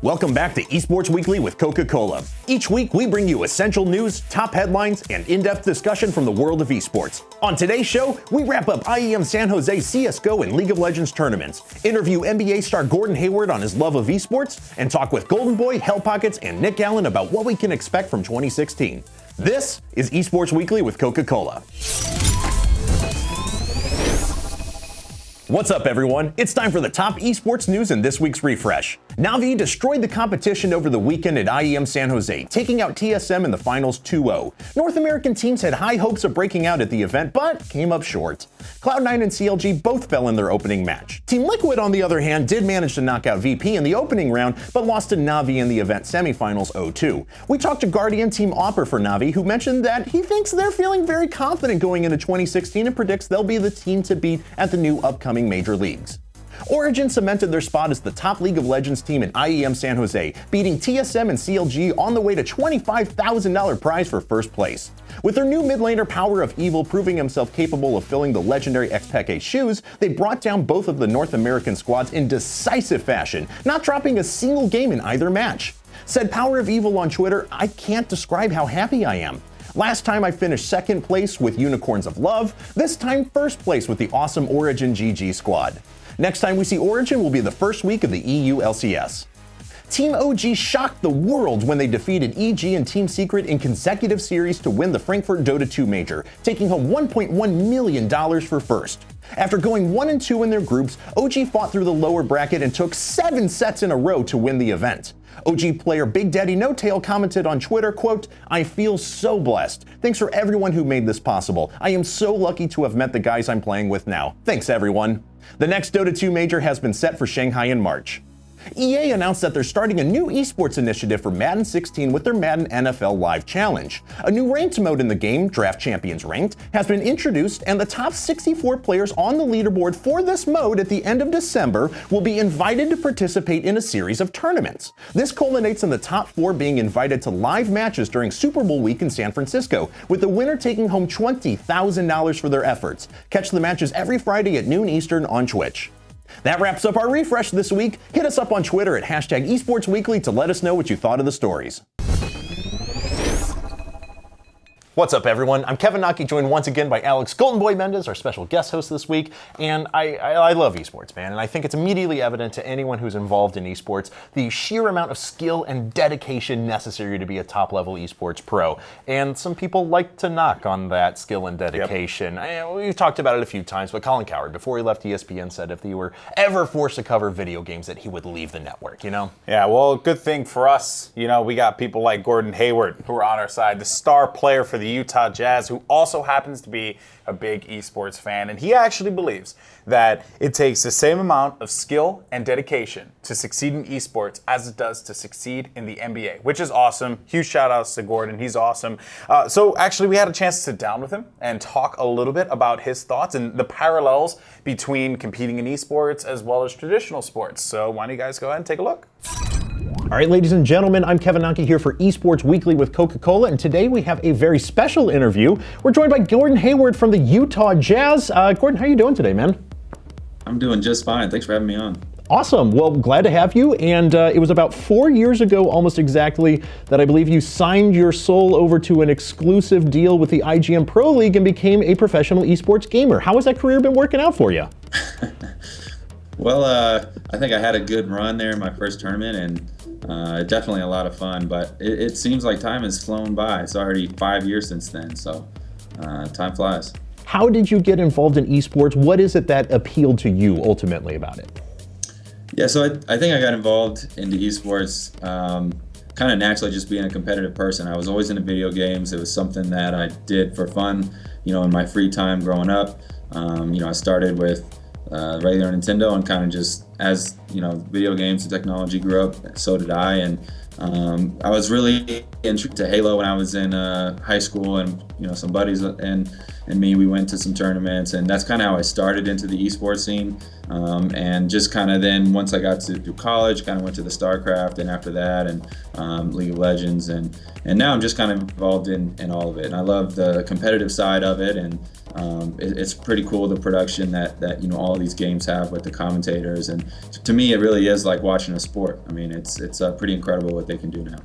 Welcome back to Esports Weekly with Coca-Cola. Each week, we bring you essential news, top headlines, and in-depth discussion from the world of esports. On today's show, we wrap up IEM San Jose CSGO and League of Legends tournaments, interview NBA star Gordon Hayward on his love of esports, and talk with Golden Boy, HellPockets, and Nick Allen about what we can expect from 2016. This is Esports Weekly with Coca-Cola. What's up, everyone? It's time for the top esports news in this week's refresh. Navi destroyed the competition over the weekend at IEM San Jose, taking out TSM in the finals 2-0. North American teams had high hopes of breaking out at the event, but came up short. Cloud9 and CLG both fell in their opening match. Team Liquid, on the other hand, did manage to knock out VP in the opening round, but lost to Navi in the event semifinals 0-2. We talked to Guardian Team Opera for Navi, who mentioned that he thinks they're feeling very confident going into 2016 and predicts they'll be the team to beat at the new upcoming major leagues. Origin cemented their spot as the top League of Legends team in IEM San Jose, beating TSM and CLG on the way to $25,000 prize for first place. With their new mid laner Power of Evil proving himself capable of filling the legendary Xpeke shoes, they brought down both of the North American squads in decisive fashion, not dropping a single game in either match. Said Power of Evil on Twitter, "I can't describe how happy I am. Last time I finished second place with Unicorns of Love, this time first place with the awesome Origin GG squad. Next time we see Origin will be the first week of the EU LCS. Team OG shocked the world when they defeated EG and Team Secret in consecutive series to win the Frankfurt Dota 2 major, taking home $1.1 million for first. After going 1-2 in their groups, OG fought through the lower bracket and took 7 sets in a row to win the event. OG player Big Daddy No Tail commented on Twitter, quote, "I feel so blessed. Thanks for everyone who made this possible. I am so lucky to have met the guys I'm playing with now. Thanks, everyone." The next Dota 2 major has been set for Shanghai in March. EA announced that they're starting a new esports initiative for Madden 16 with their Madden NFL Live Challenge. A new ranked mode in the game, Draft Champions Ranked, has been introduced, and the top 64 players on the leaderboard for this mode at the end of December will be invited to participate in a series of tournaments. This culminates in the top 4 being invited to live matches during Super Bowl week in San Francisco, with the winner taking home $20,000 for their efforts. Catch the matches every Friday at noon Eastern on Twitch. That wraps up our refresh this week. Hit us up on Twitter at #esportsweekly to let us know what you thought of the stories. What's up, everyone? I'm Kevin Naki, joined once again by Alex Golden Boy Mendez, our special guest host this week. And I love esports, man. And I think it's immediately evident to anyone who's involved in esports the sheer amount of skill and dedication necessary to be a top-level esports pro. And some people like to knock on that skill and dedication. Yep. We've talked about it a few times, but Colin Cowherd, before he left ESPN, said if he were ever forced to cover video games, that he would leave the network, you know? Yeah, well, good thing for us, you know, we got people like Gordon Hayward who are on our side, the star player for the Utah Jazz, who also happens to be a big esports fan, and he actually believes that it takes the same amount of skill and dedication to succeed in esports as it does to succeed in the NBA, which is awesome. Huge shout outs to Gordon, he's awesome. So actually we had a chance to sit down with him and talk a little bit about his thoughts and the parallels between competing in esports as well as traditional sports. So why don't you guys go ahead and take a look? All right, ladies and gentlemen, I'm Kevin Naki here for Esports Weekly with Coca-Cola, and today we have a very special interview. We're joined by Gordon Hayward from the Utah Jazz. Gordon, how are you doing today, man? I'm doing just fine. Thanks for having me on. Awesome. Well, glad to have you. And it was about 4 years ago, almost exactly, that I believe you signed your soul over to an exclusive deal with the IGN Pro League and became a professional esports gamer. How has that career been working out for you? Well, I think I had a good run there in my first tournament, and definitely a lot of fun, but it seems like time has flown by. It's already 5 years since then, so time flies. How did you get involved in esports? What is it that appealed to you ultimately about it? Yeah, so I think I got involved into esports kind of naturally, just being a competitive person. I was always into video games. It was something that I did for fun, you know, in my free time growing up. You know, I started with regular Nintendo, and kind of just, as you know, video games and technology grew up, so did I. And I was really into Halo when I was in high school, and some buddies and me, we went to some tournaments, and that's kind of how I started into the esports scene. And just kind of then, once I got to college, kind of went to the StarCraft, and after that, and League of Legends, and now I'm just kind of involved in all of it. And I love the competitive side of it, and it's pretty cool, the production that all of these games have with the commentators. And to me, it really is like watching a sport. I mean, it's pretty incredible what they can do now.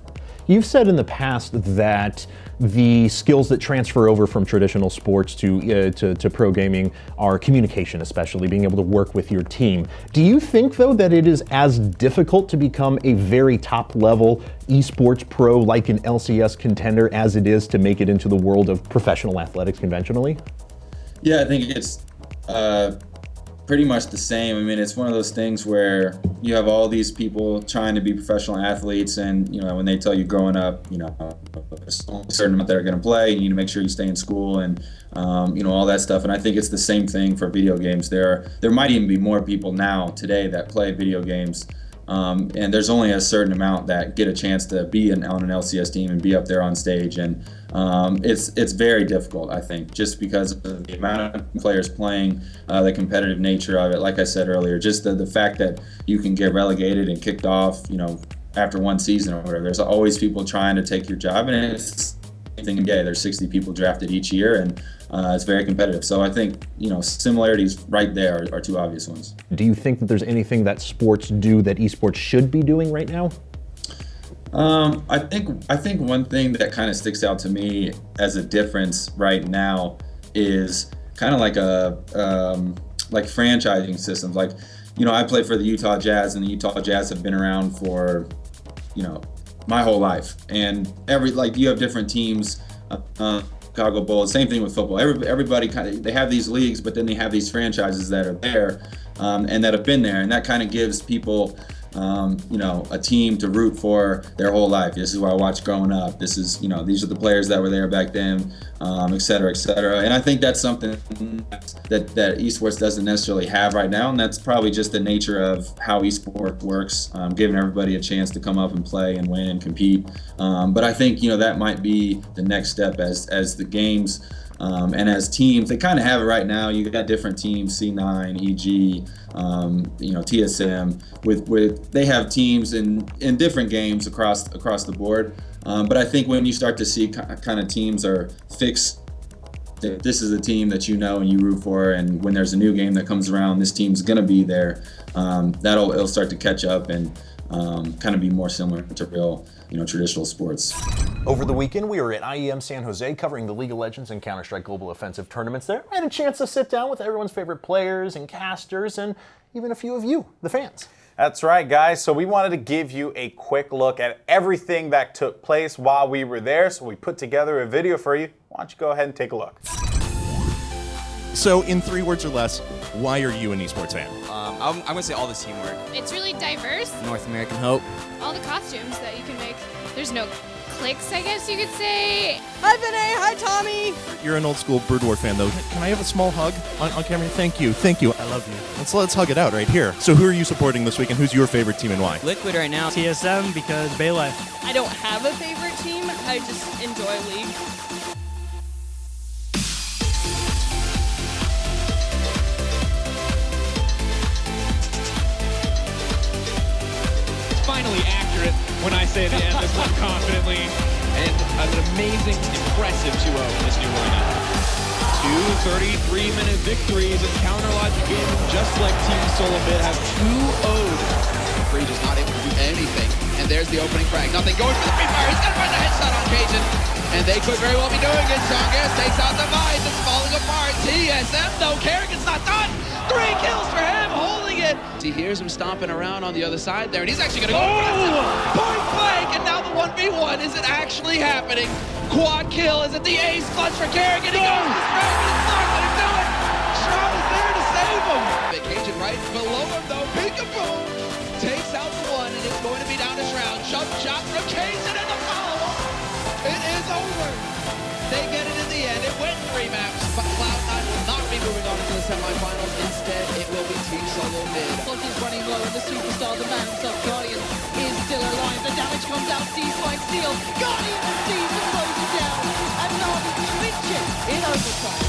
You've said in the past that the skills that transfer over from traditional sports to pro gaming are communication, especially being able to work with your team. Do you think, though, that it is as difficult to become a very top-level esports pro like an LCS contender as it is to make it into the world of professional athletics conventionally? Yeah, I think it's pretty much the same. I mean, it's one of those things where you have all these people trying to be professional athletes, and when they tell you growing up, there's a certain amount that are going to play, you need to make sure you stay in school, and all that stuff. And I think it's the same thing for video games. There might even be more people now today that play video games, and there's only a certain amount that get a chance to be on an LCS team and be up there on stage. And it's very difficult, I think, just because of the amount of players playing, the competitive nature of it. Like I said earlier, just the fact that you can get relegated and kicked off, after one season or whatever. There's always people trying to take your job, and it's the same thing. Yeah, there's 60 people drafted each year, and it's very competitive. So I think similarities right there are two obvious ones. Do you think that there's anything that sports do that esports should be doing right now? I think one thing that kind of sticks out to me as a difference right now is kind of like like franchising systems. Like, I play for the Utah Jazz, and the Utah Jazz have been around for, my whole life. And you have different teams, Chicago Bulls, same thing with football. Everybody they have these leagues, but then they have these franchises that are there, and that have been there, and that kind of gives people a team to root for their whole life. This is what I watched growing up. This is, these are the players that were there back then, et cetera, et cetera. And I think that's something that esports doesn't necessarily have right now, and that's probably just the nature of how esports works, giving everybody a chance to come up and play and win and compete. But I think, that might be the next step as the games and as teams. They kind of have it right now. You got different teams, C9, EG, TSM. With they have teams in different games across the board. But I think when you start to see kind of teams are fixed, that this is a team that and you root for, and when there's a new game that comes around, this team's gonna be there. It'll start to catch up and kind of be more similar to real traditional sports. Over the weekend, we were at IEM San Jose covering the League of Legends and Counter-Strike Global Offensive tournaments there. I had a chance to sit down with everyone's favorite players and casters, and even a few of you, the fans. That's right, guys. So we wanted to give you a quick look at everything that took place while we were there. So we put together a video for you. Why don't you go ahead and take a look. So in 3 words or less, why are you an esports fan? I'm going to say all the teamwork. It's really diverse. North American Hope. All the costumes that you can make. There's no cliques, I guess you could say. Hi, Vinay. Hi, Tommy. You're an old school Brood War fan, though. Can I have a small hug on camera? Thank you. I love you. Let's hug it out right here. So who are you supporting this week, and who's your favorite team and why? Liquid right now. TSM because Bay Life. I don't have a favorite team. I just enjoy League. Finally accurate when I say the end this one confidently, and an amazing, impressive 2-0 in this new lineup. 2 33-minute victories and counter-logic game, just like Team Solomid have 2-0'd. Free just not able to do anything, and there's the opening frag. Nothing going for the free fire. He's gonna find the headshot on Cajun, and they could very well be doing it. Songas takes out the Vines. It's falling apart. TSM though, Kerrigan's not done. 3 kills for him, holding it. He hears him stomping around on the other side there, and he's actually gonna go point blank, and now the 1v1. Is it actually happening? Quad kill. Is it the ace clutch for Kerrigan? He goes to Strike, but it's not gonna do it. Shroud is there to save him. Cajun right below him though. Peekaboo takes out the 1, and it's going to be down to Shroud. Jump shot from Cajun, and the follow-up. It is over. They get it in the end. It went 3 maps, but Cloud9 will not be moving on to the semifinals. Instead, it will be Team Solomid. Clock is running low, and the superstar, the man himself, Guardian, is still alive. The damage comes out. Now Steve's going steal. Guardian and Steve to close it down. And Na'Vi clinch it in overtime.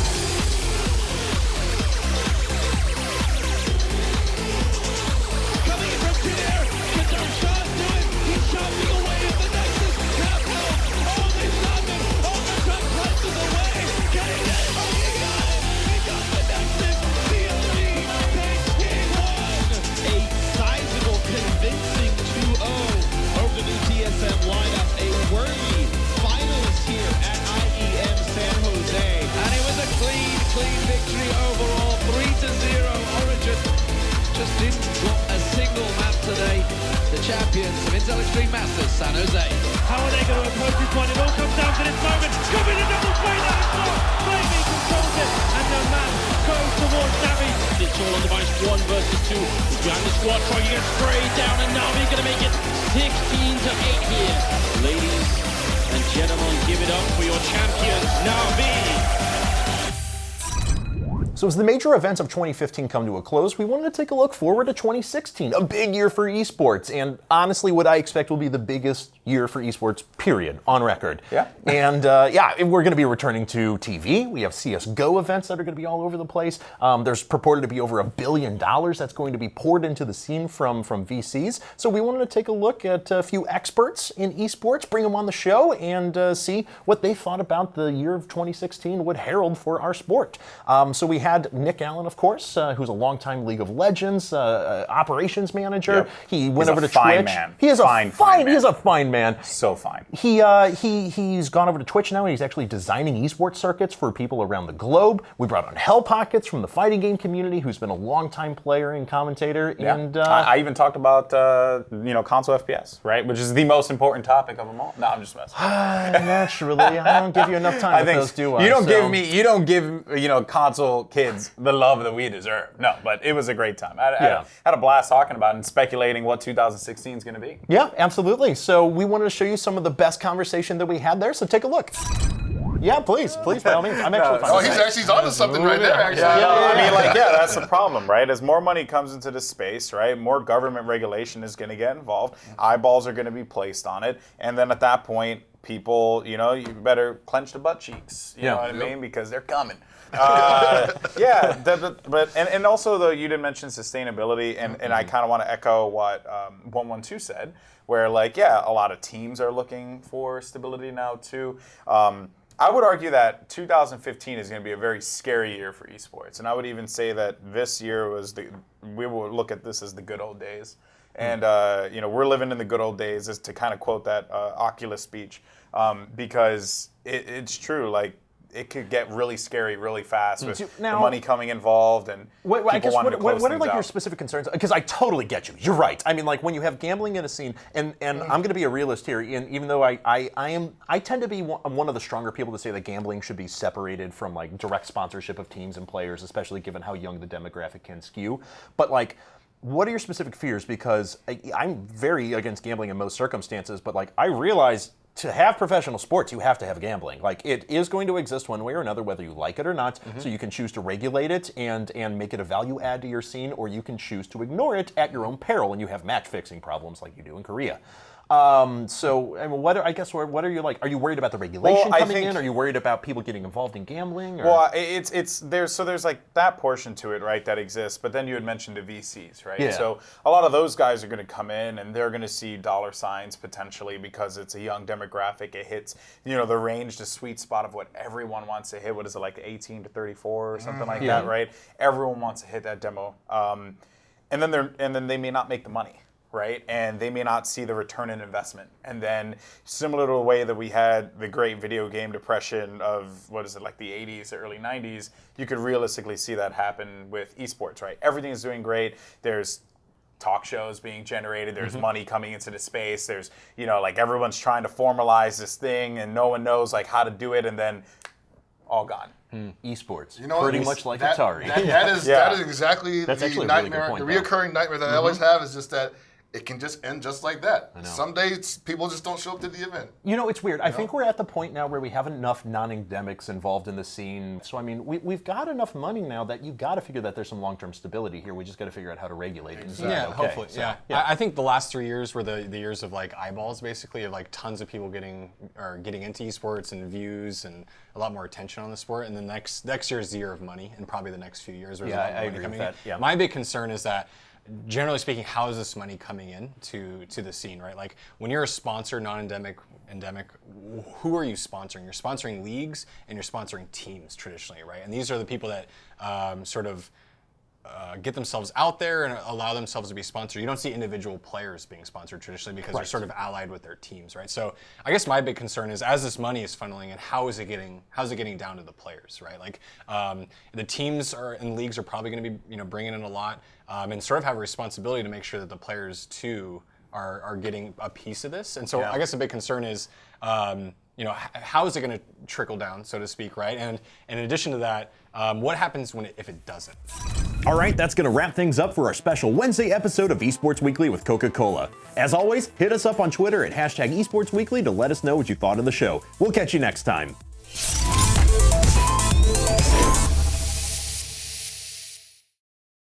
Coming in from mid-air. Kadar do it. He's chopping away at the Nexus. Half health. Oh, they stopped him. Overtime presses away. Can he get it? Oh, he got it. He got the Nexus. CLE takes game one. A sizable, convincing 2-0 over the new TSM lineup. A worthy finalist here at IEM San Jose. And it was a clean victory overall. 3-0 Origin. Just didn't drop a single map today. The champions of Intel Extreme Masters, San Jose. How are they going to approach this one? It all comes down to this moment. Could be the double play that is not. Flaming controls it, and the map goes towards Navi. It's all on device 1 versus 2. Behind the squad, trying to get sprayed down, and Navi going to make it 16-8 here. Ladies and gentlemen, give it up for your champions, Navi. So as the major events of 2015 come to a close, we wanted to take a look forward to 2016, a big year for esports, and honestly what I expect will be the biggest year for esports, period, on record. Yeah. And we're going to be returning to TV. We have CSGO events that are going to be all over the place. There's purported to be over $1 billion that's going to be poured into the scene from VCs. So we wanted to take a look at a few experts in esports, bring them on the show, and see what they thought about the year of 2016 would herald for our sport. So we had Nick Allen, of course, who's a longtime League of Legends operations manager. Yep. He went over to fine Twitch. Man. He is fine a fine. man. He is a fine man. So fine. He's gone over to Twitch now, and he's actually designing esports circuits for people around the globe. We brought on HellPockets from the fighting game community, who's been a longtime player and commentator. Yeah. And I even talked about console FPS, right, which is the most important topic of them all. No, I'm just messing. Naturally, I don't give you enough time with those, do I? You don't give console kids the love that we deserve. No, but it was a great time. I had a blast talking about it and speculating what 2016 is going to be. Yeah, absolutely. So we wanted to show you some of the best conversation that we had there. So take a look. Yeah, please, by all means. I'm actually fine. Oh, he's onto something right there, actually. That's the problem, right? As more money comes into the space, right, more government regulation is going to get involved. Eyeballs are going to be placed on it, and then at that point, people, you better clench the butt cheeks. You know what I mean? Because they're coming. And also though, you did mention sustainability, and I kind of want to echo what 112 said, where a lot of teams are looking for stability now too. I would argue that 2015 is going to be a very scary year for esports, and I would even say that this year we will look at this as the good old days. And we're living in the good old days, is to kind of quote that Oculus speech, because it's true. It could get really scary really fast with the money coming involved and people wanting to close what are things your out. specific concerns? Because I totally get you. You're right. I mean, when you have gambling in a scene, and I'm going to be a realist here, and even though I tend to be one of the stronger people to say that gambling should be separated from direct sponsorship of teams and players, especially given how young the demographic can skew. But what are your specific fears? Because I'm very against gambling in most circumstances, but I realize to have professional sports, you have to have gambling. It is going to exist one way or another, whether you like it or not. So you can choose to regulate it and make it a value add to your scene, or you can choose to ignore it at your own peril, and you have match fixing problems like you do in Korea. What are you like? Are you worried about the regulation coming in? Are you worried about people getting involved in gambling? Or? Well, there's that portion to it, right, that exists. But then you had mentioned the VCs, right? Yeah. So a lot of those guys are going to come in and they're going to see dollar signs potentially because it's a young demographic. It hits the range, the sweet spot of what everyone wants to hit. What is it, 18 to 34 or something like that, right? Everyone wants to hit that demo, and then they may not make the money. Right, and they may not see the return in investment. And then, similar to the way that we had the great video game depression of the 80s, early 90s, you could realistically see that happen with esports. Right, everything is doing great. There's talk shows being generated. There's money coming into the space. There's everyone's trying to formalize this thing, and no one knows how to do it, and then all gone. Esports, pretty much like Atari. That is exactly That's the actually nightmare. A really good point, the reoccurring nightmare that I always have is just that it can just end just like that. Some days people just don't show up to the event. You know, it's weird. I think we're at the point now where we have enough non-endemics involved in the scene. So, I mean, we've got enough money now that you got to figure that there's some long-term stability here. We just got to figure out how to regulate it. Hopefully. So, I think the last 3 years were the years of like eyeballs, basically, of like tons of people getting into esports and views and a lot more attention on the sport. And the next year is the year of money, and probably the next few years. Yeah, I agree with that. Yeah. My big concern is that, generally speaking, how is this money coming in to the scene, right? Like when you're a sponsor, non-endemic, endemic, who are you sponsoring? You're sponsoring leagues and you're sponsoring teams traditionally, right? And these are the people that get themselves out there and allow themselves to be sponsored. You don't see individual players being sponsored traditionally because they're sort of allied with their teams, right? So I guess my big concern is, as this money is funneling in, how's it getting down to the players, right? Like the teams and leagues are probably going to be bringing in a lot and sort of have a responsibility to make sure that the players too are getting a piece of this. And so I guess the big concern is how is it going to trickle down, so to speak, right? And in addition to that, what happens if it doesn't? All right, that's going to wrap things up for our special Wednesday episode of Esports Weekly with Coca-Cola. As always, hit us up on Twitter at #EsportsWeekly to let us know what you thought of the show. We'll catch you next time.